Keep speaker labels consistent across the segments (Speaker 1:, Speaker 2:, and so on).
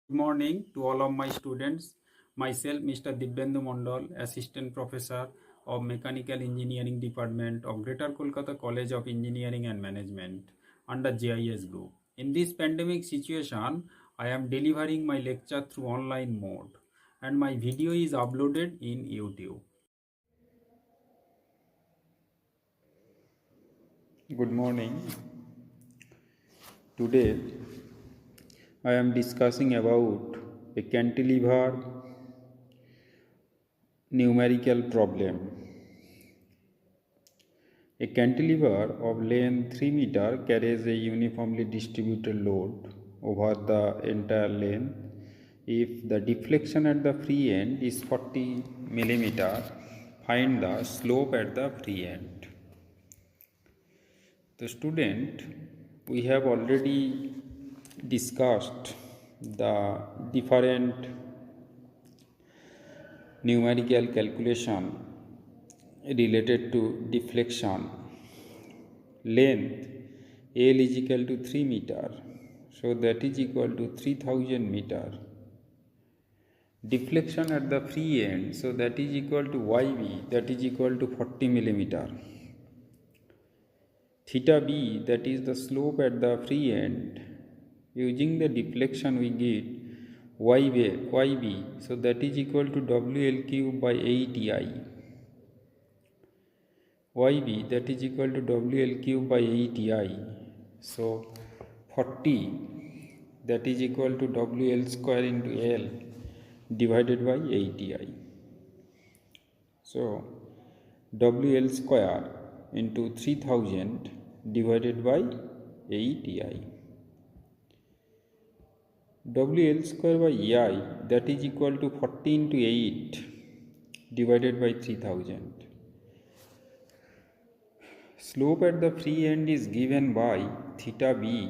Speaker 1: Good morning to all of my students. Myself, Mr. Dibyendu Mondal, Assistant Professor of Mechanical Engineering Department of Greater Kolkata College of Engineering and Management under JIS Group. In this pandemic situation, I am delivering my lecture through online mode and my video is uploaded in YouTube. Good morning. Today, I am discussing about a cantilever numerical problem. A cantilever of length 3 meter carries a uniformly distributed load over the entire length. If the deflection at the free end is 40 millimeter, find the slope at the free end. The student, we have already discussed the different numerical calculation related to deflection. Length L is equal to 3 meter, so that is equal to 3000 meter. Deflection at the free end, so that is equal to YB, that is equal to 40 millimeter. Theta B, that is the slope at the free end. Using the deflection we get YB, so that is equal to WL cube by 8EI. YB, that is equal to WL cube by 8EI. So 40, that is equal to WL square into L divided by 8EI. So WL square into 3000 divided by 8EI. WL square by EI, that is equal to 40 into 8 divided by 3000. Slope at the free end is given by theta b,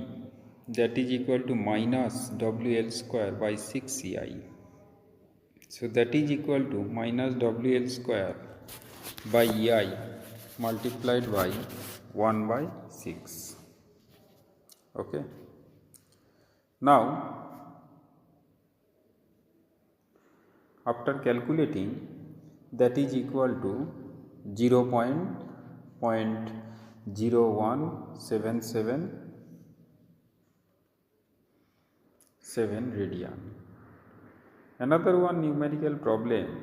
Speaker 1: that is equal to minus WL square by 6EI. So that is equal to minus WL square by EI multiplied by 1 by 6. Okay. Now, after calculating, that is equal to 0.01777 radian. Another one numerical problem.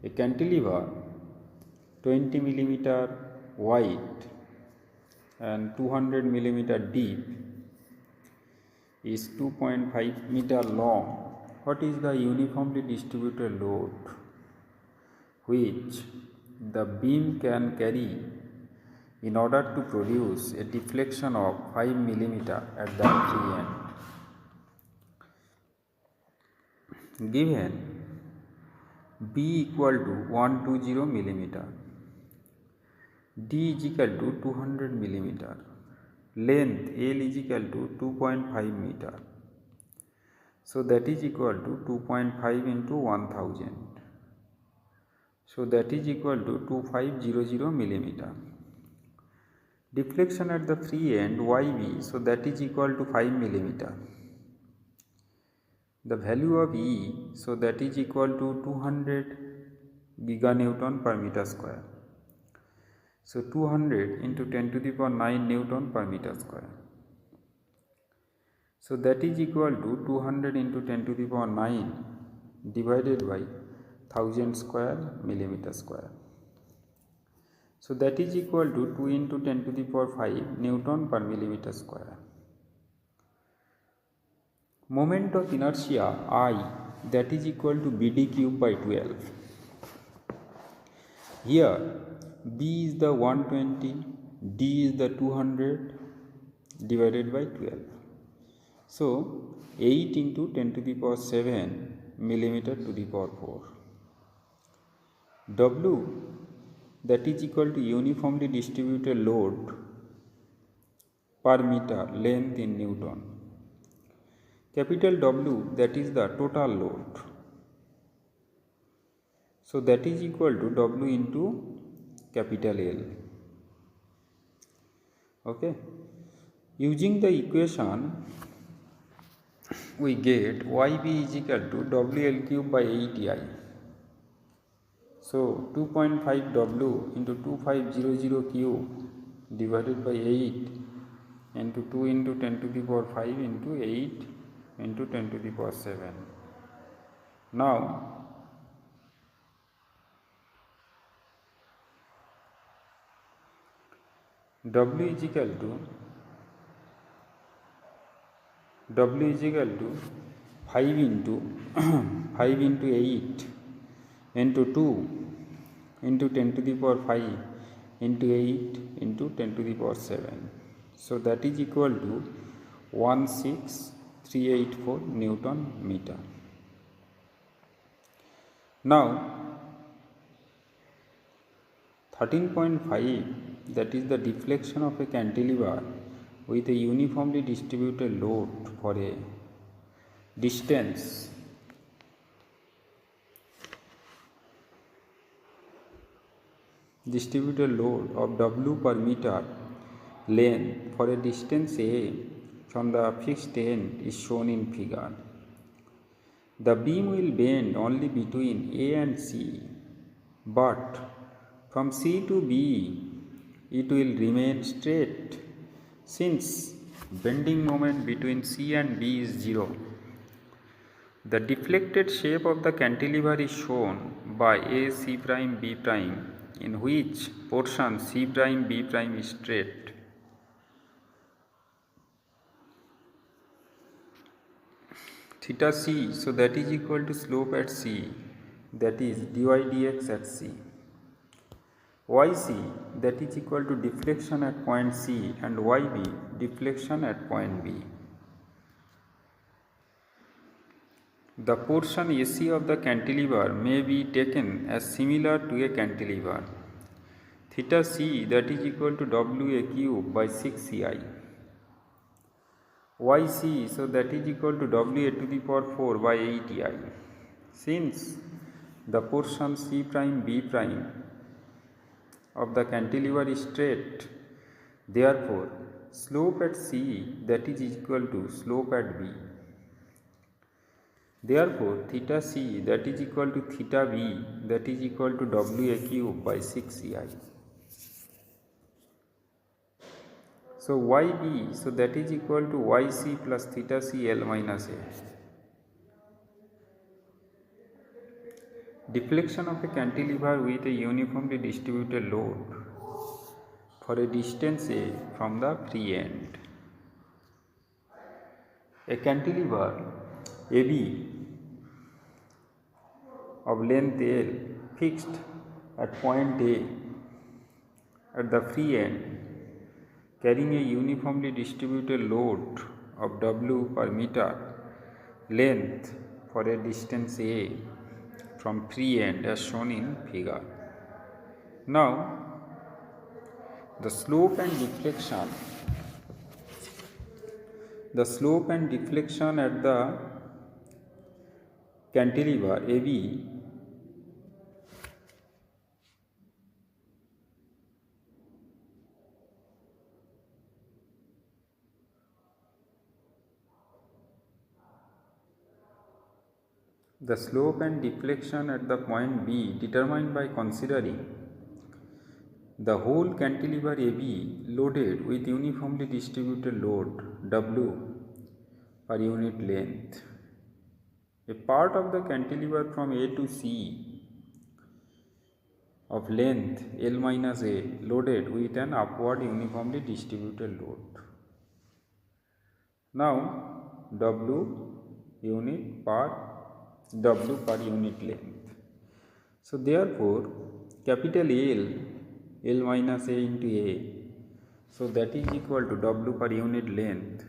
Speaker 1: A cantilever 20 millimeter wide and 200 millimeter deep is 2.5 meter long. What is the uniformly distributed load which the beam can carry in order to produce a deflection of 5 millimeter at the free end? Given B equal to 120 millimeter, D is equal to 200 millimeter, length L is equal to 2.5 meter. So that is equal to 2.5 into 1000. So that is equal to 2500 millimeter. Deflection at the free end YB, so that is equal to 5 millimeter. The value of E, so that is equal to 200 giganewton per meter square. So 200 into 10 to the power 9 Newton per meter square. So that is equal to 200 into 10 to the power 9 divided by 1000 square millimeter square. So that is equal to 2 into 10 to the power 5 Newton per millimeter square. Moment of inertia I, that is equal to BD cube by 12. Here B is the 120, D is the 200 divided by 12. So 8 into 10 to the power 7 millimeter to the power 4. W, that is equal to uniformly distributed load per meter length in Newton. Capital W, that is the total load. So that is equal to W into capital L. Okay. Using the equation we get YB is equal to WL cube by 8I. So 2.5 W into 2500 cube divided by 8 into 2 into 10 to the power 5 into 8 into 10 to the power 7. Now W is equal to 5 into 5 into 8 into 2 into 10 to the power 5 into 8 into 10 to the power 7. So that is equal to 16384 Newton meter. Now 13.5, that is the deflection of a cantilever with a uniformly distributed load for a distance of W per meter length for a distance A from the fixed end is shown in figure. The beam will bend only between A and C, but from C to B it will remain straight, since bending moment between C and B is 0. The deflected shape of the cantilever is shown by A C prime B prime, in which portion C prime B prime is straight. Theta C, so that is equal to slope at C, that is dy dx at C. YC, that is equal to deflection at point C, and YB, deflection at point B. The portion AC of the cantilever may be taken as similar to a cantilever. Theta C, that is equal to WA cube by 6CI. YC, so that is equal to WA to the power 4 by 8I. Since the portion C prime B prime of the cantilever is straight, therefore slope at C, that is equal to slope at B. Therefore theta C, that is equal to theta B, that is equal to WA cube by 6CI. So YB, so that is equal to YC plus theta C L minus A. Deflection of a cantilever with a uniformly distributed load for a distance A from the free end. A cantilever AB of length L fixed at point A at the free end, carrying a uniformly distributed load of W per meter length for a distance A from free end as shown in figure. Now the slope and deflection at the cantilever AB the slope and deflection at the point B determined by considering the whole cantilever AB loaded with uniformly distributed load W per unit length. A part of the cantilever from A to C of length L minus A loaded with an upward uniformly distributed load. Now W per unit length. So therefore capital L minus A into A, so that is equal to W per unit length.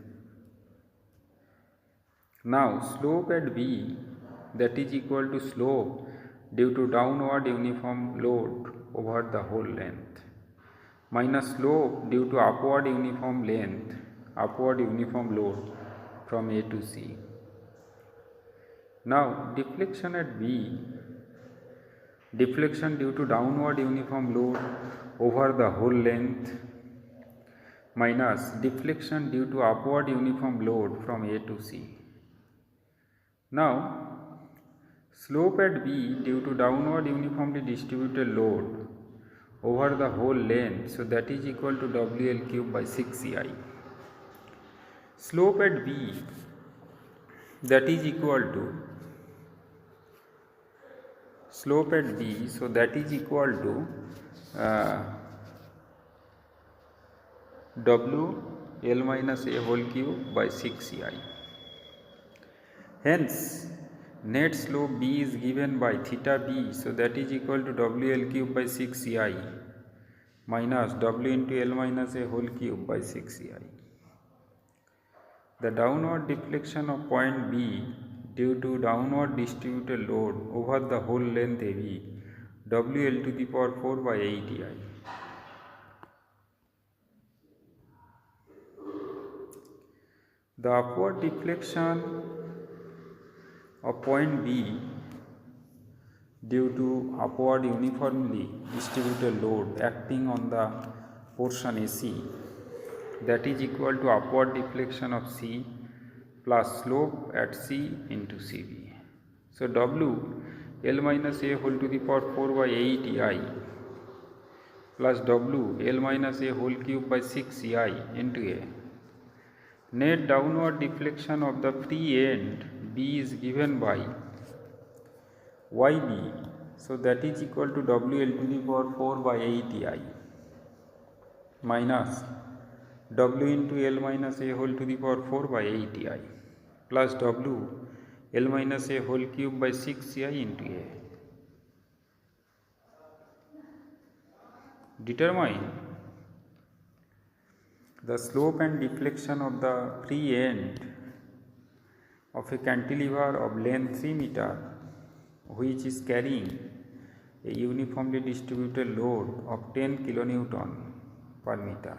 Speaker 1: Now slope at B, that is equal to slope due to downward uniform load over the whole length, minus slope due to upward uniform load from A to C. Now deflection at B, deflection due to downward uniform load over the whole length minus deflection due to upward uniform load from A to C. Now slope at B due to downward uniformly distributed load over the whole length, so that is equal to WL cube by 6CI. Slope at B, that is equal to slope at B, so that is equal to WL minus A whole cube by 6CI. Hence net slope B is given by theta B, so that is equal to WL cube by 6CI minus W into L minus A whole cube by 6CI. The downward deflection of point B due to downward distributed load over the whole length AB, WL to the power 4 by 8EI. The upward deflection of point B due to upward uniformly distributed load acting on the portion AC, that is equal to upward deflection of C plus slope at C into CB. So W L minus A whole to the power 4 by 8EI plus W L minus A whole cube by 6EI into A. Net downward deflection of the free end B is given by YB, so that is equal to WL to the power 4 by 8EI minus W into L minus A whole to the power 4 by 8EI plus W L minus A whole cube by 6EI into A. Determine the slope and deflection of the free end of a cantilever of length 3 meter which is carrying a uniformly distributed load of 10 kilonewton per meter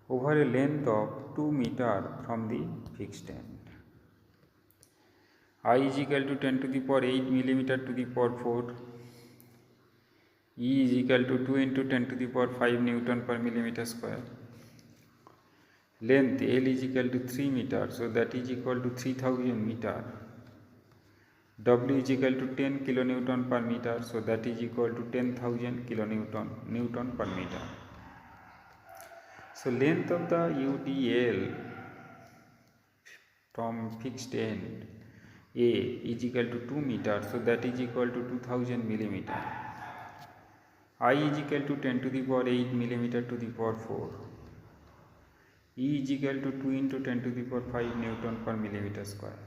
Speaker 1: over a length of 2 meter from the fixed end. I is equal to 10 to the power 8 millimeter to the power 4. E is equal to 2 into 10 to the power 5 Newton per millimeter square. Length L is equal to 3 meter, so that is equal to 3000 meter. W is equal to 10 kilonewton per meter, so that is equal to 10,000 Newton per meter. So length of the UDL from fixed end A is equal to 2 meter, so that is equal to 2000 millimeter. I is equal to 10 to the power 8 millimeter to the power 4. E is equal to 2 into 10 to the power 5 Newton per millimeter square.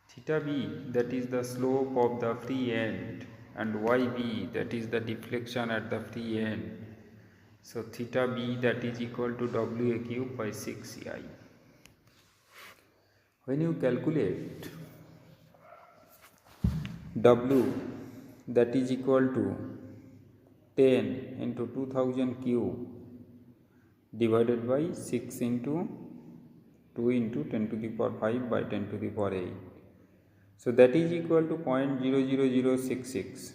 Speaker 1: Theta B, that is the slope of the free end, and YB, that is the deflection at the free end. So theta B, that is equal to WA cube by 6CI. When you calculate W, that is equal to 10 into 2000 cube divided by 6 into 2 into 10 to the power 5 by 10 to the power 8. So that is equal to 0.00066.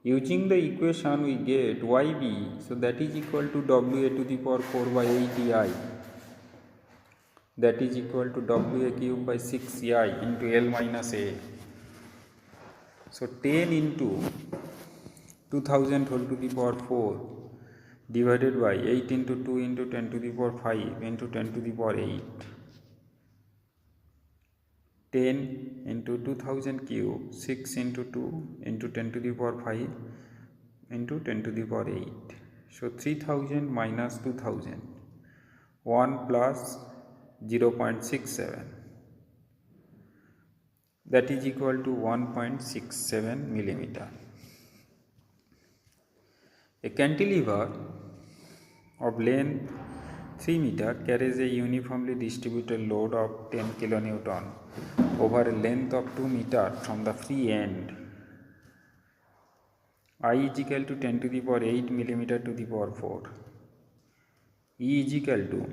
Speaker 1: Using the equation we get YB, so that is equal to WA to the power 4 by 8EI, that is equal to WA cube by 6EI into L minus A. So 10 into 2000 whole to the power 4 divided by 8 into 2 into 10 to the power 5 into 10 to the power 8. 10 into 2000 cube, 6 into 2 into 10 to the power 5 into 10 to the power 8. So 3000 minus 2000, 1 plus 0.67, that is equal to 1.67 millimeter. A cantilever of length 3 meter carries a uniformly distributed load of 10 kilonewton over a length of 2 meter from the free end. I is equal to 10 to the power 8 millimeter to the power 4. E is equal to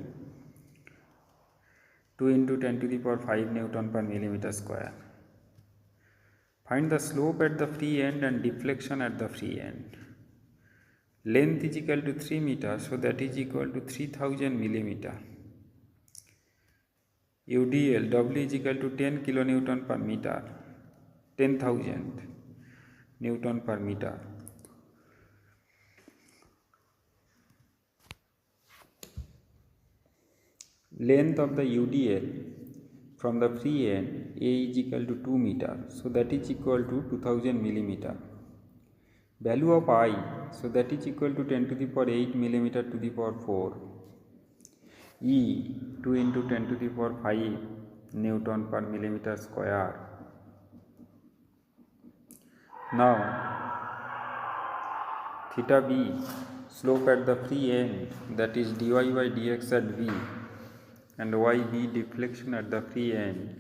Speaker 1: 2 into 10 to the power 5 Newton per millimeter square. Find the slope at the free end and deflection at the free end. Length is equal to 3 meters, so that is equal to 3000 millimeter. UDL W is equal to 10 kilonewton per meter, 10,000 Newton per meter. Length of the UDL from the free end A is equal to 2 meter, so that is equal to 2000 millimeter. Value of I, so that is equal to 10 to the power 8 millimeter to the power 4. E 2 into 10 to the power 5 Newton per millimeter square. Now theta B, slope at the free end, that is dy by dx at V, and yb, deflection at the free end.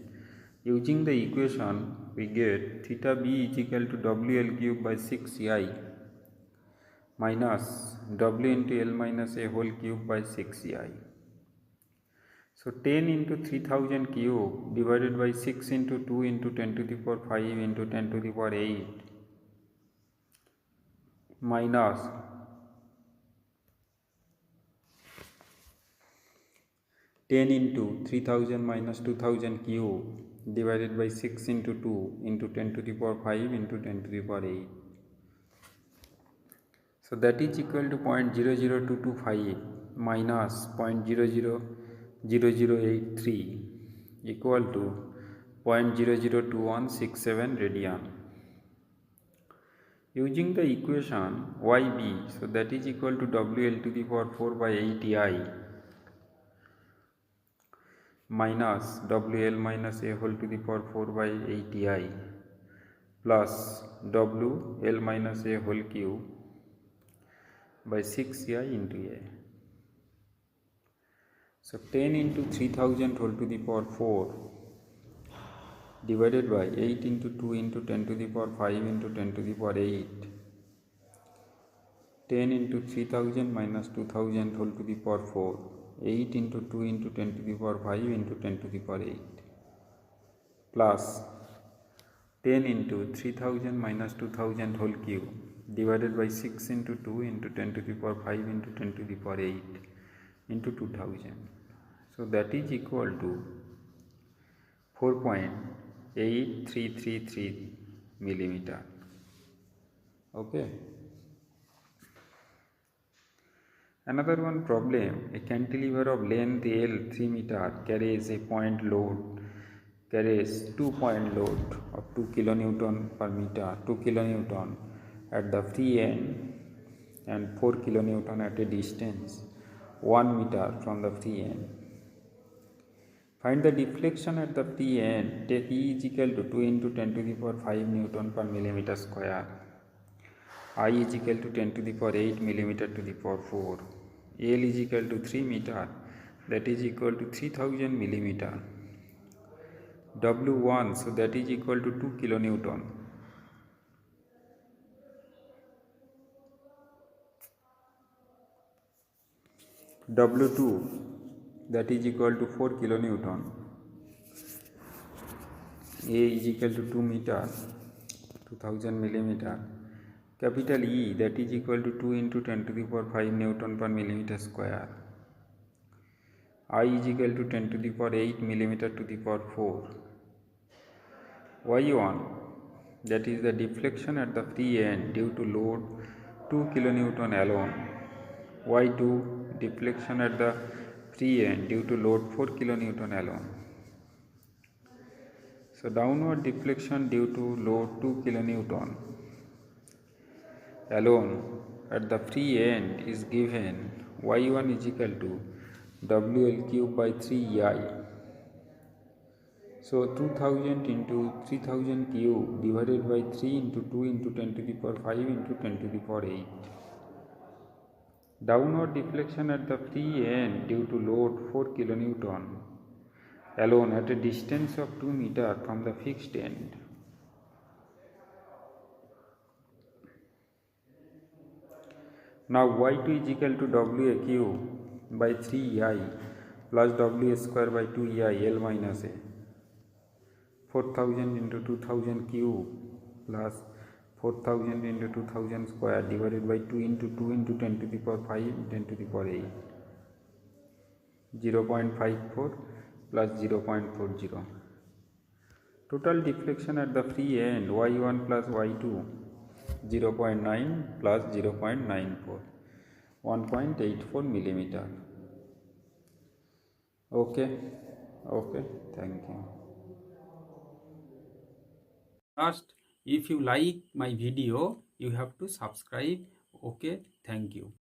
Speaker 1: Using the equation, we get theta B is equal to WL cube by 6I minus W into L minus A whole cube by 6I. So 10 into 3000 cube divided by 6 into 2 into 10 to the power 5 into 10 to the power 8 minus 10 into 3000 minus 2000 cube divided by 6 into 2 into 10 to the power 5 into 10 to the power 8. So that is equal to 0.00225 minus 0.000083 equal to 0.002167 radian. Using the equation YB, so that is equal to WL to the power 4 by 8I minus WL minus A whole to the power 4 by 8I plus WL minus A whole cube by 6I into A. So 10 into 3000 whole to the power 4 divided by 8 into 2 into 10 to the power 5 into 10 to the power 8. 10 into 3000 minus 2000 whole to the power 4. 8 into 2 into 10 to the power 5 into 10 to the power 8 plus 10 into 3000 minus 2000 whole cube divided by 6 into 2 into 10 to the power 5 into 10 to the power 8 into 2000. So that is equal to 4.8333 millimeter. Okay. Another one problem, a cantilever of length L 3 meter carries a 2-point load of 2 kilonewton per meter, 2 kilonewton at the free end and 4 kilonewton at a distance 1 meter from the free end. Find the deflection at the free end. Take E is equal to 2 into 10 to the power 5 Newton per millimeter square. I is equal to 10 to the power 8 millimeter to the power 4. L is equal to 3 meter, that is equal to 3000 millimeter. W1, so that is equal to 2 kilonewton. W2, that is equal to 4 kilonewton. A is equal to 2 meter, 2000 millimeter. Capital E, that is equal to 2 into 10 to the power 5 Newton per millimeter square. I is equal to 10 to the power 8 millimeter to the power 4. Y1, that is the deflection at the free end due to load 2 kilonewton alone. Y2, deflection at the free end due to load 4 kilonewton alone. So downward deflection due to load 2 kilonewton alone at the free end is given Y1 is equal to WL cube by 3I. So 2000 into 3000 cube divided by 3 into 2 into 10 to the power 5 into 10 to the power 8. Downward deflection at the free end due to load 4 kilonewton alone at a distance of 2 meter from the fixed end. Now Y2 is equal to WA cube by 3I plus WA square by 2EI L minus A. 4000 into 2000 cube plus 4000 into 2000 square divided by 2 into 2 into 10 to the power 5 10 to the power 8. 0.54 plus 0.40. Total deflection at the free end y1 plus y2 0.9 plus 0.94 1.84 millimeter. Okay, thank you. First, if you like my video, you have to subscribe. Okay, thank you.